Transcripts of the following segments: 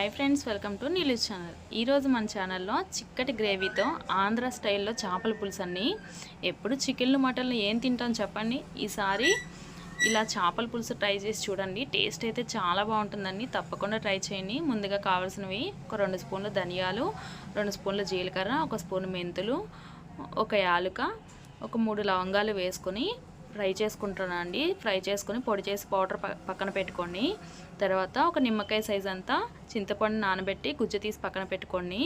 Hi friends, welcome to Neelu's channel. ఈరోజు మన ఛానల్లో చిక్కటి గ్రేవీతో ఆంధ్ర స్టైల్లో చేపల పులుసు అన్ని. ఎప్పుడు చికెన్లు మటన్లు ఏం తింటాం చెప్పండి. ఈసారి ఇలా చేపల పులుసు ట్రై చేసి చూడండి. టేస్ట్ అయితే చాలా బాగుంటుందండి. తప్పకుండా ట్రై చేయండి. ముందుగా కావాల్సినవి ఒక 2 స్పూన్లు ధనియాలు, 2 స్పూన్ల జీలకర్ర, 1 స్పూన్ మెంతులు, ఒక యాలుక, ఒక 3 లవంగాలు వేసుకొని ఫ్రై చేసుకుంటానండి. ఫ్రై చేసుకొని పొడి చేసి పౌడర్ పక్కన పెట్టుకోండి. తర్వాత ఒక నిమ్మకాయ సైజ్ అంతా చింతపండు నానబెట్టి గుజ్జు తీసి పక్కన పెట్టుకోండి.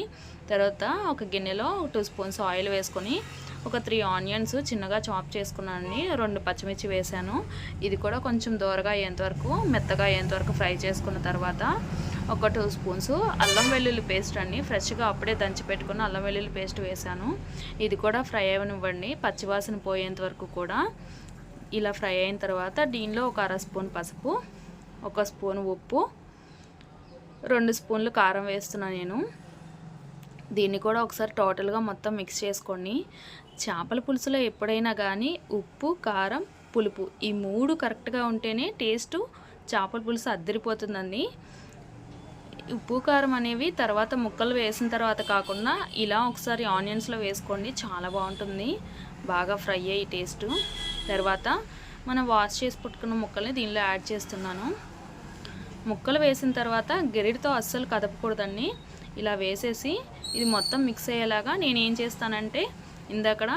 తర్వాత ఒక గిన్నెలో 2 స్పూన్స్ ఆయిల్ వేసుకొని ఒక 3 ఆనియన్స్ చిన్నగా చాప్ చేసుకున్నానండి. 2 పచ్చిమిర్చి వేసాను. ఇది కూడా కొంచెం దోరగా అయ్యేంతవరకు, మెత్తగా అయ్యేంతవరకు ఫ్రై చేసుకున్న తర్వాత ఒక 2 స్పూన్స్ అల్లం వెల్లుల్లి పేస్ట్ అండి. ఫ్రెష్గా అప్పుడే దంచి పెట్టుకున్న అల్లం వెల్లుల్లి పేస్ట్ వేసాను. ఇది కూడా ఫ్రై అవ్వనివ్వండి, పచ్చివాసన పోయేంత వరకు కూడా. ఇలా ఫ్రై అయిన తర్వాత దీనిలో ఒక 1/2 స్పూన్ పసుపు, 1 స్పూన్ ఉప్పు, 2 స్పూన్లు కారం వేస్తున్నాను నేను. దీన్ని కూడా ఒకసారి టోటల్గా మొత్తం మిక్స్ చేసుకోండి. చేపల పులుసులో ఎప్పుడైనా కానీ ఉప్పు, కారం, పులుపు ఈ 3 కరెక్ట్గా ఉంటేనే టేస్ట్ చేపల పులుసు అద్దరిపోతుందండి. ఉప్పు కారం అనేవి తర్వాత ముక్కలు వేసిన తర్వాత కాకుండా ఇలా ఒకసారి ఆనియన్స్లో వేసుకోండి, చాలా బాగుంటుంది. బాగా ఫ్రై అయ్యి టేస్ట్. తర్వాత మనం వాష్ చేసి పుట్టుకున్న ముక్కల్ని దీనిలో యాడ్ చేస్తున్నాను. ముక్కలు వేసిన తర్వాత గరిటతో అస్సలు కదపకూడదండి. ఇలా వేసేసి ఇది మొత్తం మిక్స్ అయ్యేలాగా నేను ఏం చేస్తానంటే, ఇందాకడ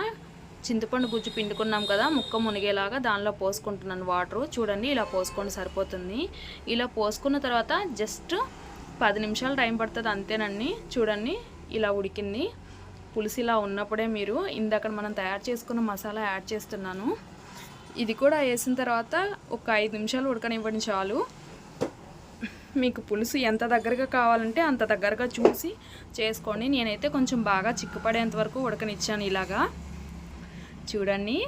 చింతపండు గుజ్జు పిండుకున్నాం కదా, ముక్క మునిగేలాగా దానిలో పోసుకుంటున్నాను వాటరు. చూడండి, ఇలా పోసుకోండి సరిపోతుంది. ఇలా పోసుకున్న తర్వాత జస్ట్ 10 నిమిషాలు టైం పడుతుంది అంతేనండి. చూడండి, ఇలా ఉడికింది. పులుసు ఇలా ఉన్నప్పుడే మీరు ఇందాక మనం తయారు చేసుకున్న మసాలా యాడ్ చేస్తున్నాను. ఇది కూడా వేసిన తర్వాత ఒక 5 నిమిషాలు ఉడకనివ్వండి చాలు. మీకు పులుసు ఎంత దగ్గరగా కావాలంటే అంత దగ్గరగా చూసి చేసుకోండి. నేనైతే కొంచెం బాగా చిక్కుపడేంత వరకు ఉడకనిచ్చాను. ఇలాగా చూడండి,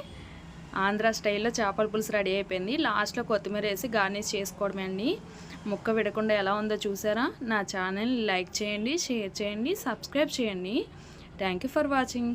ఆంధ్ర స్టైల్లో చేపల పులుసు రెడీ అయిపోయింది. లాస్ట్లో కొత్తిమీర వేసి గార్నిష్ చేసుకోవడమే అండి. ముక్క విడకుండా ఎలా ఉందో చూసారా? నా ఛానల్ లైక్ చేయండి, షేర్ చేయండి, సబ్స్క్రైబ్ చేయండి. Thank you for watching.